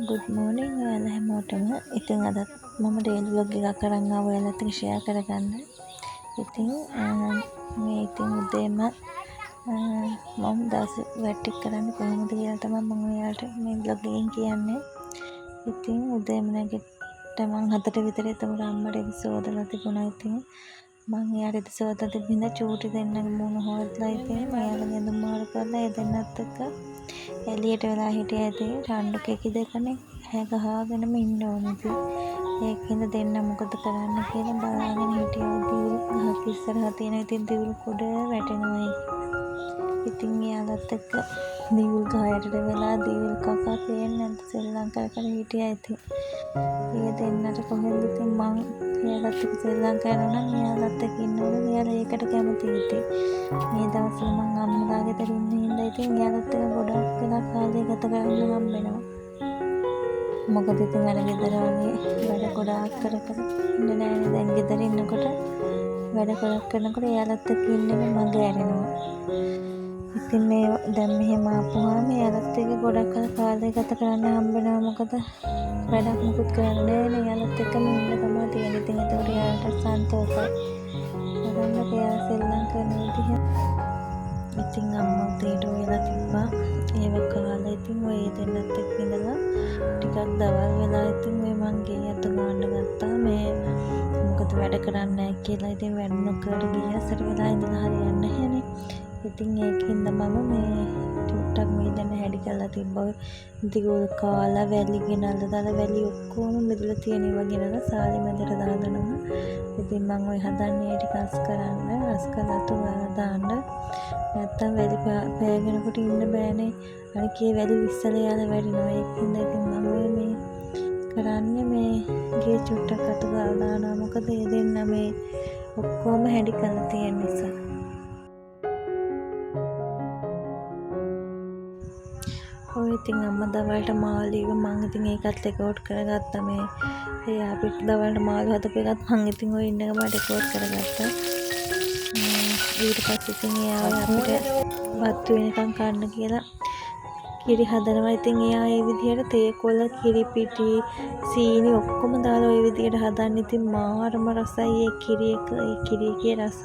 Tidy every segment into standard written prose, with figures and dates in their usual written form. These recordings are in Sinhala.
good morning ඔයාලා හැමෝටම. ඉතින් අදත් මම daily vlog එකක් කරන් ආවා ඔයාලත් එක්ක share කරගන්න. ඉතින් මේ ඉතින් උදේම මම දවස් වැඩ ටික කරන්නේ කොහොමද කියලා තමයි මම ඔයාලට මේ vlog එකෙන් කියන්නේ. ඉතින් උදේම නැගිට්ට මම 7ට විතර එතකොට අම්මට ඉස්සෝදලා තිබුණා. ඉතින් මම එයාට ඉස්සෝදලා තිබින්න චූටි දෙන්නගේ මුණ හොදලා ඉතින් එයාලා ගෙඳුම් මාරු කරලා ඒ දෙන්නත් එක්ක එළියට වෙලා හිටියා. ඉතින් රණ්ඩු කෙකි දෙකනේ හැ ගහගෙනම ඉන්න ඕනේ. ඉතින් ඒකින්ද දෙන්න මොකද කරන්න කියලා බලාගෙන හිටියා. දිවුල් ගහක් ඉස්සරහා තියෙන ඉතින් දිවුල් කුඩ වැටෙනවා. ඉතින් එයාලත් එක්ක දිවුල් ගහ යටට වෙලා දිවුල් කකා පේන්නේ නැද්ද සෙල්ලම් කර කර හිටියා. ඉතින් ඒ දෙන්නට කොහෙන්ද ඉතින් මං එයාලත් එක්ක සෙල්ලම් කරනවා නම් එයාලත් එක්ක ඉන්නවලු. එයාලා ඒකට කැමතියි. ඉතින් මේ දවස්වල මං අම්මලා ගෙදර ඉන්න හින්දා ඉතින් එයාලත් එක්ක ගොඩක් වෙලා කාලය ගත කරන්න හම්බෙනවා. මොකද ඉතින් අර ගෙදර වගේ වැඩ ගොඩාක් කර කර ඉන්න නෑනේ. දැන් ගෙදර ඉන්නකොට වැඩ ගොඩක් කරනකොට එයාලත් එක්ක ඉන්න එක මග ඇරෙනවා. ඉතින් මේ දැන් මෙහෙම ආපුවාම එයාලත් එක්ක ගොඩක් කාලය ගත කරන්න හම්බෙනවා. මොකද වැඩක් මුකුත් කරන්න නෑනේ. එයාලත් එක්කම ඉන්න තමයි තියෙන්නේ. ඉතින් ඒකට එයාලට සන්තෝෂයි. බලන්න එයාලා සෙල්ලම් කරන විදිහ. ඉතින් අම්මා උදේට ඔයලා තිබ්බා. ඒව කාලා ඉතින් ඔය දෙන්නත් එක්ක ඉඳලා ටිකක් දවල් වෙලා ඉතින් ඔය මං ගේ අත ගන්න ගත්තා. මේ මොකද වැඩ කරන්නේ නැහැ කියලා ඉතින් වැඩ නොකර ගියසර වෙලා ඉඳලා හරියන්නේ නැහැනේ. ඉතින් ඒකින්ද මම මේ ටිකක් මේ දෙන්න හැඩි කරලා තිබ්බා. දිගුල් කාලා වැලි ගෙනල්ලා දාලා වැලි ඔක්කොම මෙදලා තියෙන ඒවා ගෙනල්ලා සාලි මැදට දානවා. ඉතින් මම ඔය හදන්නේ ටික අස් කරන්න අස් කරලා තුවාලා දාන්න. නැත්තම් වැලි පෑගෙනකොට ඉන්න බෑනේ. අනිකේ වැලි විස්සලා යාලා වැටෙනවා. ඒකින්ද ඉතින් මම මේ කරන්නේ මේ ගේ චුට්ටක් අතු ගාලා දානවා. මොකද ඒ දෙන්න මේ ඔක්කොම හැඩි කරලා තියෙන නිසා. ඔය ඉතින් අම්මා දවල්ට මාළු මං ඉතින් ඒකත් රෙකෝඩ් කරගත්තා. මේ ඒ අපිට දවල්ට මාළු හදපු එකත් මං ඉතින් ඔය ඉන්න ගමන් රෙකෝඩ් කරගත්තා. ඊට පස්සේ ඉතින් එයා අපිට වත් වෙනකන් කන්න කියලා කිරි හදනවා. ඉතින් එයා ඒ විදිහට තේ කොළ කිරි පිටි සීනි ඔක්කොම දාලා ওই විදිහට හදන්න. ඉතින් මාරම රසයි ඒ කිරි එකේ රස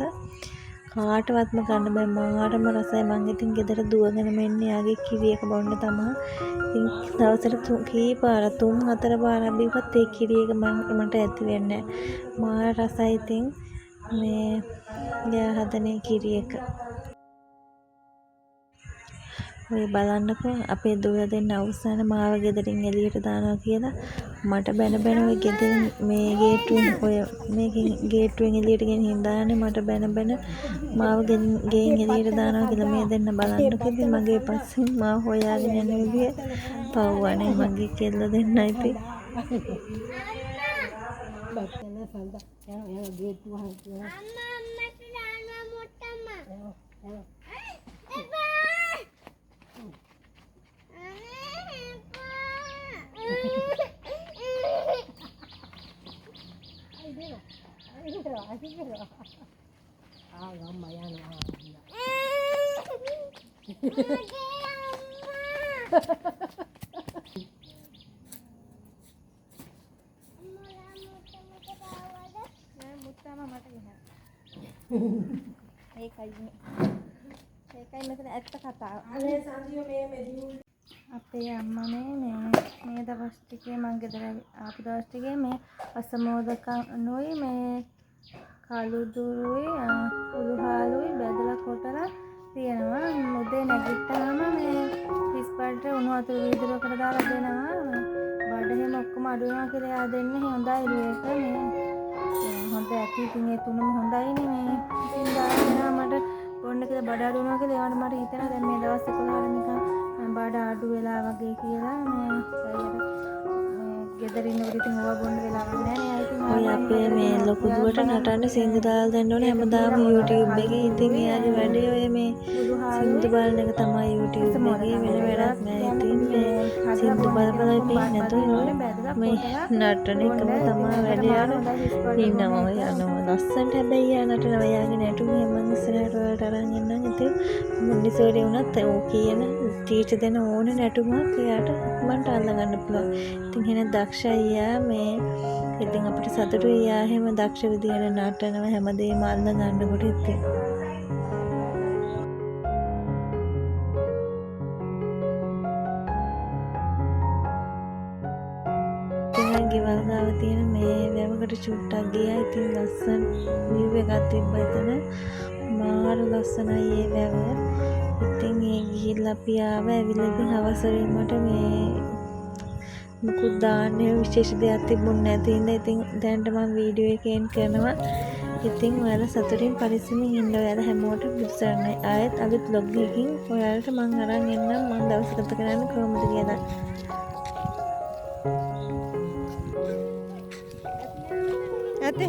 කාටවත්ම ගන්න බෑ. මාරම රසයි. මං ඉතින් ගෙදර දුවගෙන මෙන්නේ යාගේ කිරි එක බොන්න තමයි. ඉතින් දවසට කීපාරක් 3-4 පාරක් බීවත් ඒ කිරි එක මට ඇති වෙන්නේ නැහැ. මාර රසයි. ඉතින් මේ එයා හදන කිරි එක ඔය බලන්නකෝ. අපේ දුවලා දෙන්න අවසාන මාව ගෙදරින් එළියට දානවා කියලා මට බැන ඔය ගෙදරින් මේ ගේට්ටුවෙන් ඔය මේකෙන් ගේට්ටුවෙන් එළියට ගෙනින් දාන්නේ. මට බැන මාව ගෙයින් එළියට දානවා කියලා මේ දෙන්න බලන්නකෝ. ඉතින් මගේ පස්සෙන් මාව හොයාගෙන යන විදිය පව්වනේ මගේ කෙල්ල දෙන්න ඉතින්. ඒකයි මෙතන ඇත්ත කතාව. අපේ අම්මා මේ දවස් ටිකේ මං ගෙදර ආපු දවස් ටිකේ මේ අසමෝදකනුයි මේ කළුදුරුයි උළුහාලුයි බෙදලා කොටලා තියෙනවා. මුදේ නැගිට්ටාම මේ පිස්පල්ට උණු වතුර වීදුරුවකට දාලා දෙනවා. බඩ හැම ඔක්කොම අඩු වෙනවා කියලා එයා දෙන්නේ. හොඳයි ඒක මේ හොඳ ඇති. ඉතින් ඒ තුනම හොඳයිනේ. මේ ඉතින් දානවා මට බොන්න කියලා බඩ අඩු වෙනවා කියලා ඒවට මට හිතෙනවා දැන් මේ දවස් 11 නිකන් බඩ අඩු වෙලා වගේ කියලා. මේ ගෙදර ඉන්නකොට ඉතින් ඕවා බොන්න වෙලාවක් නැහැ නේ. ඔය අපේ මේ ලොකු දුවට නටන්න සින්දු දාලා දෙන්න ඕනේ හැමදාම YouTube එකේ. ඉතින් එයාගේ වැඩේ ඔය මේ සින්දු බලන එක තමයි YouTube එකේ. වෙන වැඩක් නැහැ. ඉතින් මේ සින්දු බල බල ඉන්නේ නැතුව මේ නටන එකම තමයි වැඩේ. ඉන්නවා යනවා ලස්සනට හැබැයි යා නටනවා යාගේ නැටුම මම ඉස්සරහට වලට අරන් ඉන්නම්. ඉතින් මොන්ඩිසෝරි වුණත් ඕ කියන ටීචර් දෙන ඕන නැටුමක් එයාට මන්ට අල්ලගන්න පුළුවන්. ඉතින් එහෙනම් දක්ෂයි යා මේ ඉතින් අපිට සතුටුයි යා එහෙම දක්ෂ විදියට නටනවා හැමදේම අල්ල ගන්නකොට ඉතින් ගෙවල් ගාව තියෙන මේ වැවකට චුට්ටක් ගියා. ඉතින් ලස්සන view එකක් තිබ්බා එතන. මාර ලස්සනයි ඒ වැව. ඉතින් ඒ ගිහිල්ලා අපි ආව ඇවිල්ලා ඉතින් හවස වෙනකොට මේ මුකුත් දාන්න විශේෂ දෙයක් තිබුණ නැති ඉඳලා ඉතින් දැනට මම වීඩියෝ එකෙන් කරනවා. ඉතින් ඔයාලා සතුටින් පරිස්සමින් ඉන්න. ඔයාලා හැමෝටම බුදුසරණයි. ආයෙත් අලුත් vlog එකකින් ඔයාලට මම අරන් එන්නම් මම දවස් ගත කරන්නේ කොහොමද කියලා. Ate.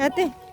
Ate.